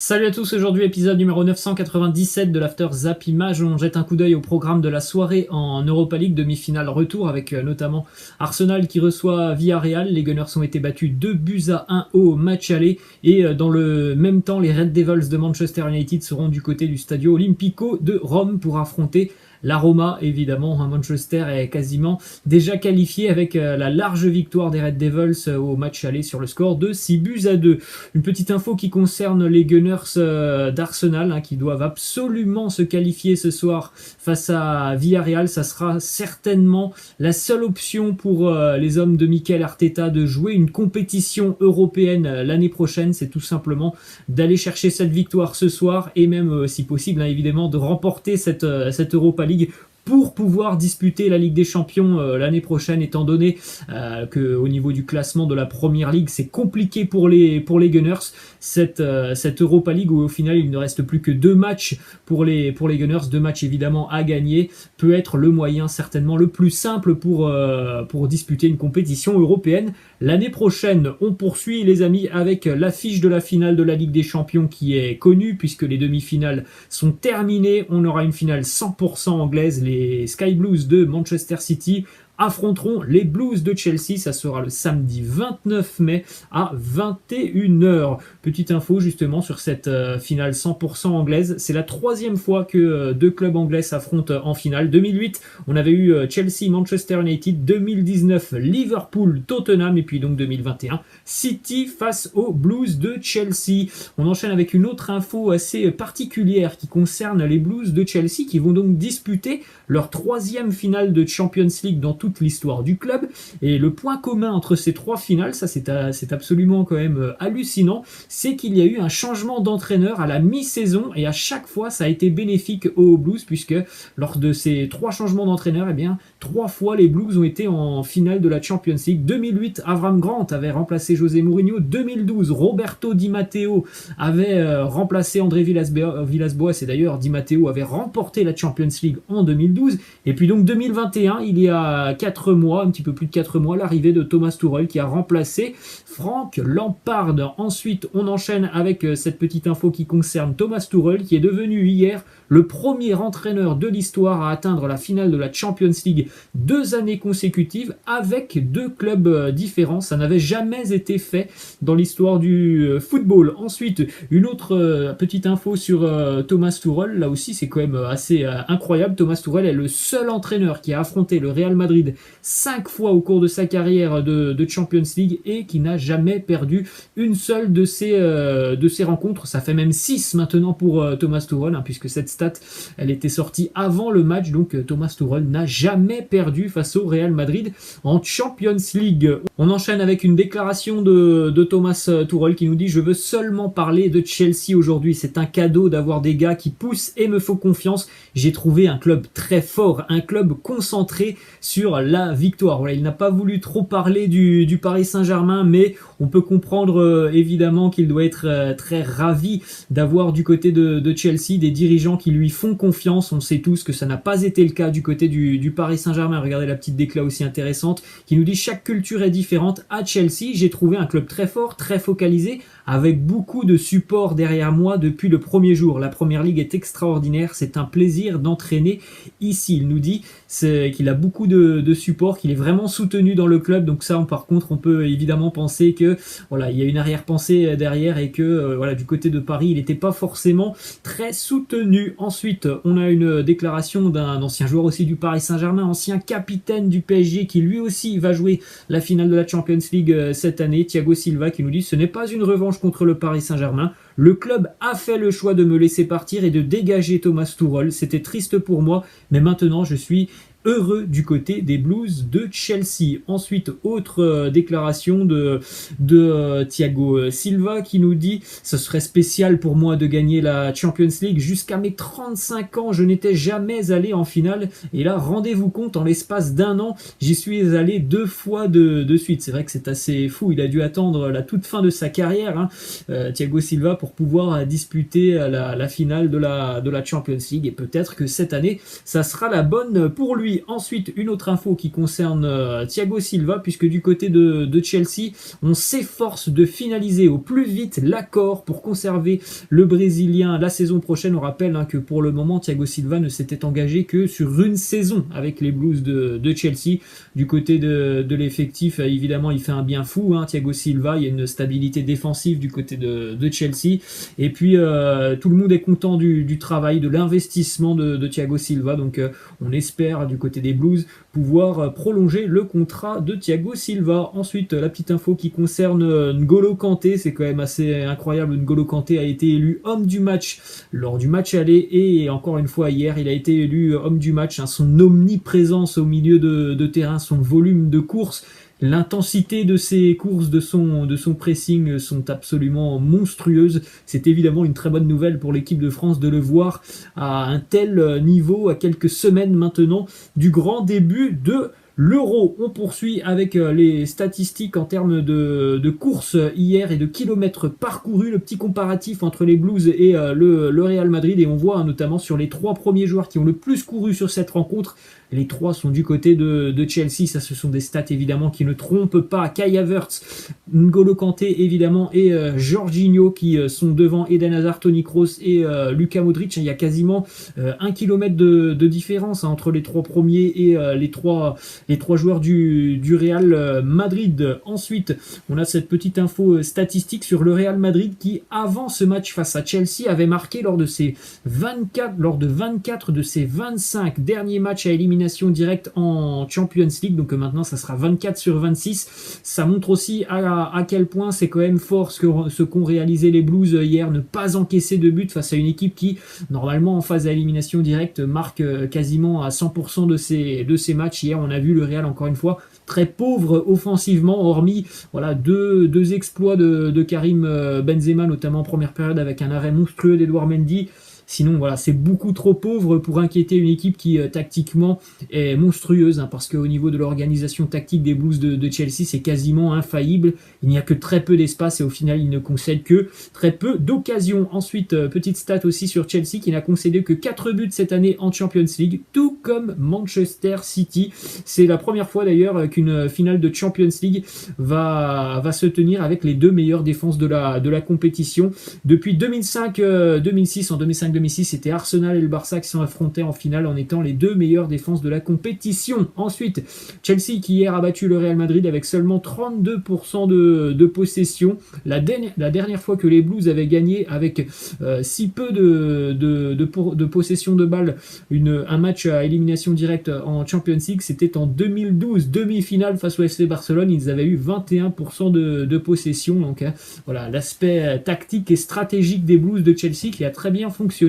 Salut à tous, aujourd'hui épisode numéro 997 de l'After Zap Image. On jette un coup d'œil au programme de la soirée en Europa League, demi-finale retour avec notamment Arsenal qui reçoit Villarreal. Les Gunners ont été battus 2-1 au match aller et dans le même temps les Red Devils de Manchester United seront du côté du Stadio Olimpico de Rome pour affronter la Roma. Évidemment, Manchester est quasiment déjà qualifié avec la large victoire des Red Devils au match aller sur le score de 6-2. Une petite info qui concerne les Gunners d'Arsenal qui doivent absolument se qualifier ce soir face à Villarreal. Ça sera certainement la seule option pour les hommes de Mikel Arteta de jouer une compétition européenne l'année prochaine. C'est tout simplement d'aller chercher cette victoire ce soir et même si possible évidemment de remporter cette Europa League pour pouvoir disputer la Ligue des Champions l'année prochaine, étant donné qu'au niveau du classement de la Première Ligue, c'est compliqué pour les Gunners. Cette Europa League où au final il ne reste plus que 2 matchs pour les Gunners, 2 matchs évidemment à gagner, peut être le moyen certainement le plus simple pour disputer une compétition européenne l'année prochaine. On poursuit les amis avec l'affiche de la finale de la Ligue des Champions qui est connue puisque les demi-finales sont terminées. On aura une finale 100% anglaise. Les Sky Blues de Manchester City affronteront les Blues de Chelsea. Ça sera le samedi 29 mai à 21h. Petite info justement sur cette finale 100% anglaise. C'est la 3e fois que 2 clubs anglais s'affrontent en finale. 2008, on avait eu Chelsea, Manchester United. 2019, Liverpool, Tottenham. Et puis donc 2021, City face aux Blues de Chelsea. On enchaîne avec une autre info assez particulière qui concerne les Blues de Chelsea qui vont donc disputer leur 3e finale de Champions League dans toute l'histoire du club. Et le point commun entre ces 3 finales, ça c'est absolument quand même hallucinant, c'est qu'il y a eu un changement d'entraîneur à la mi-saison et à chaque fois ça a été bénéfique aux Blues puisque lors de ces 3 changements d'entraîneur, 3 fois les Blues ont été en finale de la Champions League. 2008, Avram Grant avait remplacé José Mourinho. 2012, Roberto Di Matteo avait remplacé André Villas-Boas et d'ailleurs Di Matteo avait remporté la Champions League en 2012. Et puis donc 2021, il y a 4 mois, un petit peu plus de 4 mois, l'arrivée de Thomas Tuchel qui a remplacé Frank Lampard. Ensuite, on enchaîne avec cette petite info qui concerne Thomas Tuchel qui est devenu hier le premier entraîneur de l'histoire à atteindre la finale de la Champions League 2 années consécutives avec 2 clubs différents. Ça n'avait jamais été fait dans l'histoire du football. Ensuite, une autre petite info sur Thomas Tuchel. Là aussi, c'est quand même assez incroyable. Thomas Tuchel est le seul entraîneur qui a affronté le Real Madrid 5 fois au cours de sa carrière de Champions League et qui n'a jamais perdu une seule de ces rencontres. Ça fait même 6 maintenant pour Thomas Tuchel puisque cette stat elle était sortie avant le match. Donc Thomas Tuchel n'a jamais perdu face au Real Madrid en Champions League. On enchaîne avec une déclaration de Thomas Tuchel qui nous dit: je veux seulement parler de Chelsea aujourd'hui, c'est un cadeau d'avoir des gars qui poussent et me font confiance. J'ai trouvé un club très fort, un club concentré sur la victoire. Voilà, il n'a pas voulu trop parler du Paris Saint-Germain, mais on peut comprendre évidemment qu'il doit être très ravi d'avoir du côté de Chelsea des dirigeants qui lui font confiance. On sait tous que ça n'a pas été le cas du côté du Paris Saint-Germain. Regardez la petite déclat aussi intéressante qui nous dit: chaque culture est différente. À Chelsea, j'ai trouvé un club très fort, très focalisé, avec beaucoup de support derrière moi depuis le premier jour. La Première Ligue est extraordinaire, c'est un plaisir d'entraîner ici. Il nous dit qu'il a beaucoup de support, qu'il est vraiment soutenu dans le club. Donc ça, par contre, on peut évidemment penser que voilà, il y a une arrière-pensée derrière et que voilà, du côté de Paris, il n'était pas forcément très soutenu. Ensuite, on a une déclaration d'un ancien joueur aussi du Paris Saint-Germain, ancien capitaine du PSG, qui lui aussi va jouer la finale de la Champions League cette année, Thiago Silva, qui nous dit: ce n'est pas une revanche contre le Paris Saint-Germain. Le club a fait le choix de me laisser partir et de dégager Thomas Tuchel. C'était triste pour moi, mais maintenant je suis heureux du côté des Blues de Chelsea. Ensuite, autre déclaration de Thiago Silva qui nous dit: ce serait spécial pour moi de gagner la Champions League. Jusqu'à mes 35 ans, je n'étais jamais allé en finale. Et là, rendez-vous compte, en l'espace d'1 an, j'y suis allé 2 fois de suite. C'est vrai que c'est assez fou. Il a dû attendre la toute fin de sa carrière, Thiago Silva, pour pouvoir disputer la finale de la Champions League. Et peut-être que cette année, ça sera la bonne pour lui. lui. Ensuite, une autre info qui concerne Thiago Silva, puisque du côté de Chelsea, on s'efforce de finaliser au plus vite l'accord pour conserver le Brésilien la saison prochaine. On rappelle que pour le moment, Thiago Silva ne s'était engagé que sur une saison avec les Blues de Chelsea. Du côté de l'effectif, évidemment, il fait un bien fou, Thiago Silva. Il y a une stabilité défensive du côté de Chelsea. Et puis, tout le monde est content du travail, de l'investissement de Thiago Silva. Donc, on espère, du côté des Blues, pouvoir prolonger le contrat de Thiago Silva. Ensuite, la petite info qui concerne N'Golo Kanté. C'est quand même assez incroyable. N'Golo Kanté a été élu homme du match lors du match aller. Et encore une fois, hier, il a été élu homme du match. Son omniprésence au milieu de terrain, son volume de course, l'intensité de ses courses, de son pressing sont absolument monstrueuses. C'est évidemment une très bonne nouvelle pour l'équipe de France de le voir à un tel niveau, à quelques semaines maintenant du grand début de l'Euro. On poursuit avec les statistiques en termes de courses hier et de kilomètres parcourus, le petit comparatif entre les Blues et le Real Madrid, et on voit notamment sur les 3 premiers joueurs qui ont le plus couru sur cette rencontre, les 3 sont du côté de Chelsea. Ça, ce sont des stats évidemment qui ne trompent pas. Kai Havertz, N'Golo Kanté évidemment et Jorginho qui sont devant Eden Hazard, Toni Kroos et Luka Modric. Il y a quasiment 1 kilomètre de différence entre les 3 premiers et les trois joueurs du Real Madrid. Ensuite, on a cette petite info statistique sur le Real Madrid qui, avant ce match face à Chelsea, avait marqué lors de 24 de ses 25 derniers matchs à élimination directe en Champions League. Donc maintenant, ça sera 24 sur 26. Ça montre aussi à quel point c'est quand même fort ce qu'ont réalisé les Blues hier, ne pas encaisser de but face à une équipe qui, normalement, en phase à élimination directe, marque quasiment à 100% de ses matchs. Hier, on a vu le Real, encore une fois, très pauvre offensivement, hormis deux exploits de Karim Benzema, notamment en première période avec un arrêt monstrueux d'Edouard Mendy. Sinon, c'est beaucoup trop pauvre pour inquiéter une équipe qui, tactiquement, est monstrueuse, parce qu'au niveau de l'organisation tactique des Blues de Chelsea, c'est quasiment infaillible. Il n'y a que très peu d'espace et au final, ils ne concèdent que très peu d'occasions. Ensuite, petite stat aussi sur Chelsea qui n'a concédé que 4 buts cette année en Champions League, tout comme Manchester City. C'est la première fois d'ailleurs qu'une finale de Champions League va se tenir avec les 2 meilleures défenses de la compétition. Depuis 2005-2006, en 2005-2006, c'était Arsenal et le Barça qui sont affrontés en finale en étant les 2 meilleures défenses de la compétition. Ensuite, Chelsea qui hier a battu le Real Madrid avec seulement 32% de possession. La dernière fois que les Blues avaient gagné avec si peu de possession de balle un match à élimination directe en Champions League, c'était en 2012, demi-finale face au FC Barcelone. Ils avaient eu 21% de possession. Donc l'aspect tactique et stratégique des Blues de Chelsea qui a très bien fonctionné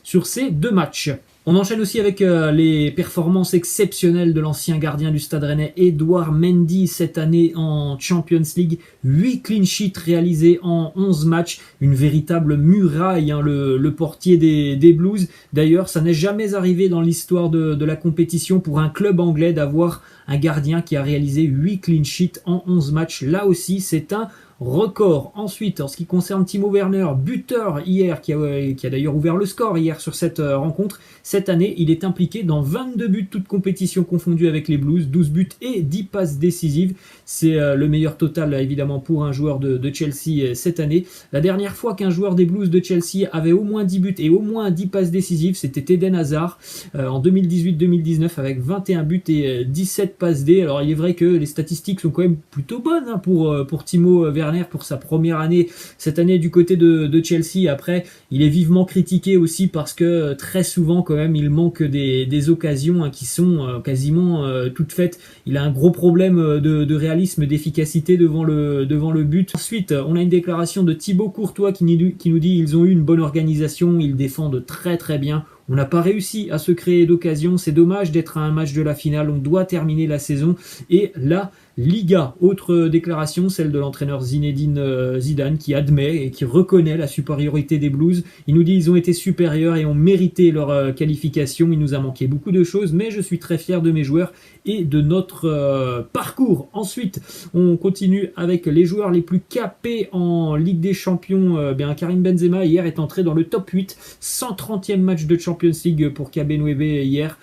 sur ces 2 matchs. On enchaîne aussi avec les performances exceptionnelles de l'ancien gardien du Stade Rennais, Edouard Mendy, cette année en Champions League. 8 clean sheets réalisés en 11 matchs. Une véritable muraille, le portier des Blues. D'ailleurs, ça n'est jamais arrivé dans l'histoire de la compétition pour un club anglais d'avoir un gardien qui a réalisé 8 clean sheets en 11 matchs. Là aussi, c'est un record. Ensuite, en ce qui concerne Timo Werner, buteur hier, qui a d'ailleurs ouvert le score hier sur cette rencontre, cette année, il est impliqué dans 22 buts, toutes compétitions confondues avec les Blues, 12 buts et 10 passes décisives. C'est le meilleur total, évidemment, pour un joueur de Chelsea cette année. La dernière fois qu'un joueur des Blues de Chelsea avait au moins 10 buts et au moins 10 passes décisives, c'était Eden Hazard en 2018-2019 avec 21 buts et 17 passes D. Alors, il est vrai que les statistiques sont quand même plutôt bonnes pour Timo Werner pour sa première année, cette année du côté de Chelsea. Après, il est vivement critiqué aussi parce que très souvent quand même il manque des occasions qui sont quasiment toutes faites. Il a un gros problème de réalisme, d'efficacité devant le but. Ensuite, on a une déclaration de Thibaut Courtois qui nous dit ils ont eu une bonne organisation, ils défendent très très bien. On n'a pas réussi à se créer d'occasion. C'est dommage d'être à un match de la finale. On doit terminer la saison. Et là, Liga. Autre déclaration, celle de l'entraîneur Zinedine Zidane qui admet et qui reconnaît la supériorité des Blues. Il nous dit ils ont été supérieurs et ont mérité leur qualification. Il nous a manqué beaucoup de choses, mais je suis très fier de mes joueurs et de notre parcours. Ensuite, on continue avec les joueurs les plus capés en Ligue des Champions. Karim Benzema hier est entré dans le top 8, 130e match de Champions League pour KB Nueve hier,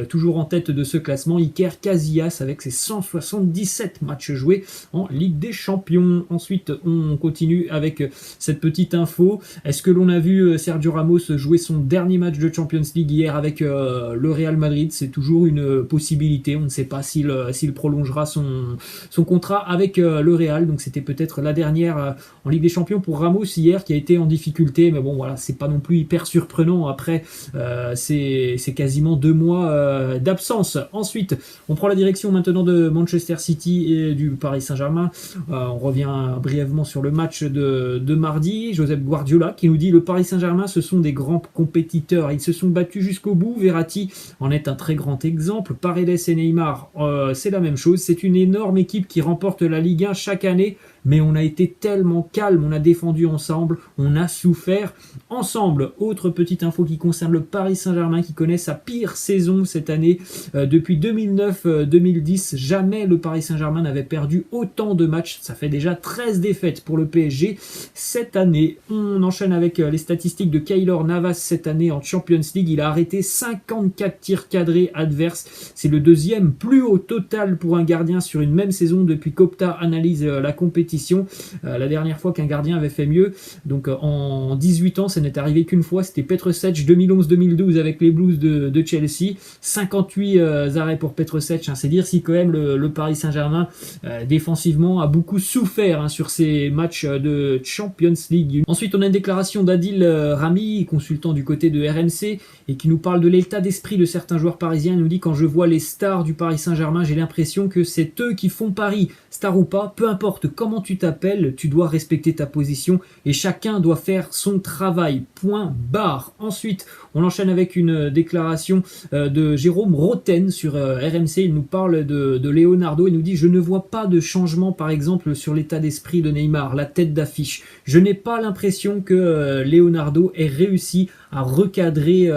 toujours en tête de ce classement. Iker Casillas avec ses 177 matchs joués en Ligue des Champions. Ensuite, on continue avec cette petite info. Est-ce que l'on a vu Sergio Ramos jouer son dernier match de Champions League hier avec le Real Madrid? C'est toujours une possibilité. On ne sait pas s'il prolongera son contrat avec le Real. Donc c'était peut-être la dernière en Ligue des Champions pour Ramos hier qui a été en difficulté. Mais bon, voilà, c'est pas non plus hyper surprenant. Après, c'est quasiment 2 mois d'absence. Ensuite, on prend la direction maintenant de Manchester City et du Paris Saint-Germain. On revient brièvement sur le match de mardi. Josep Guardiola qui nous dit le Paris Saint-Germain, ce sont des grands compétiteurs. Ils se sont battus jusqu'au bout. Verratti en est un très grand exemple. Paredes et Neymar, c'est la même chose. C'est une énorme équipe qui remporte la Ligue 1 chaque année. Mais on a été tellement calme, on a défendu ensemble, on a souffert ensemble. Autre petite info qui concerne le Paris Saint-Germain qui connaît sa pire saison cette année. Depuis 2009-2010, jamais le Paris Saint-Germain n'avait perdu autant de matchs. Ça fait déjà 13 défaites pour le PSG cette année. On enchaîne avec les statistiques de Keylor Navas cette année en Champions League. Il a arrêté 54 tirs cadrés adverses. C'est le deuxième plus haut total pour un gardien sur une même saison depuis qu'Opta analyse la compétition. La dernière fois qu'un gardien avait fait mieux, donc en 18 ans, ça n'est arrivé qu'une fois, c'était Petr Cech 2011-2012 avec les Blues de Chelsea. 58 arrêts pour Petr Cech, c'est dire si quand même le Paris Saint-Germain défensivement a beaucoup souffert sur ces matchs de Champions League. Ensuite, on a une déclaration d'Adil Rami, consultant du côté de RMC, et qui nous parle de l'état d'esprit de certains joueurs parisiens. Il nous dit: quand je vois les stars du Paris Saint-Germain, j'ai l'impression que c'est eux qui font Paris. Star ou pas, peu importe comment tu t'appelles, tu dois respecter ta position et chacun doit faire son travail. Point barre. Ensuite, on enchaîne avec une déclaration de Jérôme Roten sur RMC. Il nous parle de Leonardo. Il nous dit: je ne vois pas de changement, par exemple, sur l'état d'esprit de Neymar, la tête d'affiche. Je n'ai pas l'impression que Leonardo ait réussi à recadrer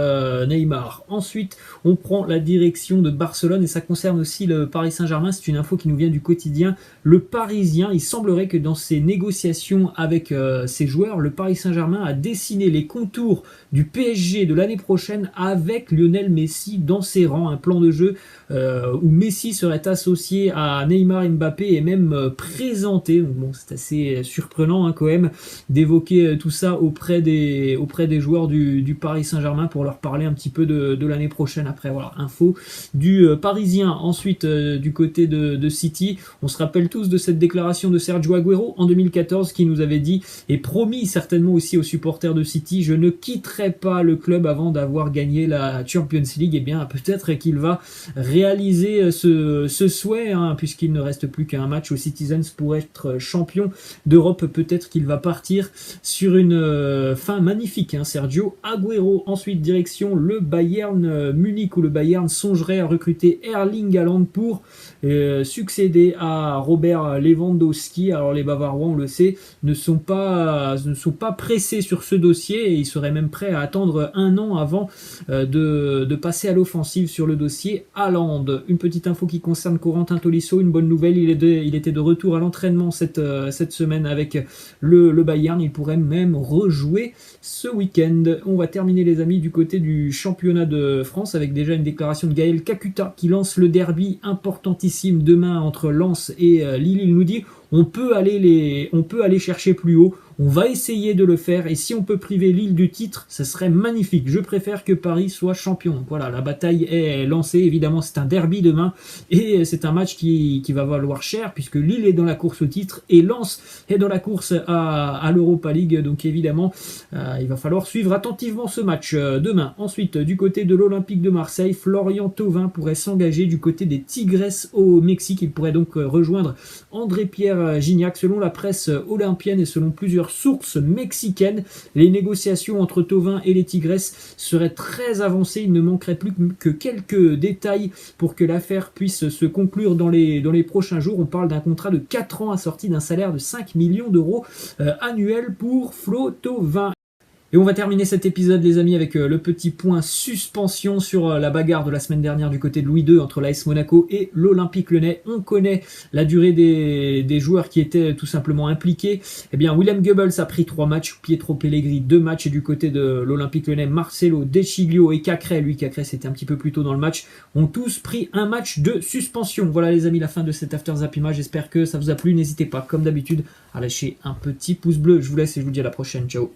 Neymar. Ensuite, on prend la direction de Barcelone et ça concerne aussi le Paris Saint-Germain. C'est une info qui nous vient du quotidien Le Parisien. Il semblerait que dans ses négociations avec ses joueurs, le Paris Saint-Germain a dessiné les contours du PSG de l'année prochaine avec Lionel Messi dans ses rangs. Un plan de jeu où Messi serait associé à Neymar, Mbappé et même présenté. Donc bon, c'est assez surprenant quand même d'évoquer tout ça auprès des joueurs du Paris Saint-Germain pour leur parler un petit peu de l'année prochaine. Après, voilà, info du Parisien. Ensuite, du côté de City, on se rappelle tous de cette déclaration de Sergio Agüero en 2014 qui nous avait dit et promis certainement aussi aux supporters de City: je ne quitterai pas le club avant d'avoir gagné la Champions League. Et bien peut-être qu'il va réaliser ce souhait puisqu'il ne reste plus qu'un match aux Citizens pour être champion d'Europe. Peut-être qu'il va partir sur une fin magnifique, Sergio Agüero. Ensuite, direction le Bayern Munich où le Bayern songerait à recruter Erling Haaland pour succéder à Robert Lewandowski. Alors les Bavarois, on le sait, ne sont pas pressés sur ce dossier et ils seraient même prêts à attendre 1 an avant de passer à l'offensive sur le dossier Haaland. Une petite info qui concerne Corentin Tolisso, une bonne nouvelle, il était de retour à l'entraînement cette semaine avec le Bayern. Il pourrait même rejouer ce week-end. On va terminer les amis du côté du championnat de France avec déjà une déclaration de Gaël Kakuta qui lance le derby importantissime demain entre Lens et Lille. Il nous dit: on peut aller chercher plus haut, on va essayer de le faire et si on peut priver Lille du titre, ce serait magnifique. Je préfère que Paris soit champion. Donc voilà, la bataille est lancée. Évidemment, c'est un derby demain et c'est un match qui va valoir cher puisque Lille est dans la course au titre et Lens est dans la course à l'Europa League. Donc évidemment, il va falloir suivre attentivement ce match demain. Ensuite, du côté de l'Olympique de Marseille, Florian Thauvin pourrait s'engager du côté des Tigres au Mexique. Il pourrait donc rejoindre André-Pierre Gignac. Selon la presse olympienne et selon plusieurs sources mexicaines. Les négociations entre Thauvin et les Tigresses seraient très avancées. Il ne manquerait plus que quelques détails pour que l'affaire puisse se conclure dans les prochains jours. On parle d'un contrat de 4 ans assorti d'un salaire de 5 millions d'euros annuels pour Flo Thauvin. Et on va terminer cet épisode, les amis, avec le petit point suspension sur la bagarre de la semaine dernière du côté de Louis II entre l'AS Monaco et l'Olympique Lyonnais. On connaît la durée des joueurs qui étaient tout simplement impliqués. Eh bien, William Goebbels a pris 3 matchs, Pietro Pellegrini 2 matchs, et du côté de l'Olympique Lyonnais, Marcelo De Sciglio et Cacré, Cacré c'était un petit peu plus tôt dans le match, ont tous pris un match de suspension. Voilà les amis, la fin de cet After Zappima. J'espère que ça vous a plu. N'hésitez pas, comme d'habitude, à lâcher un petit pouce bleu. Je vous laisse et je vous dis à la prochaine. Ciao.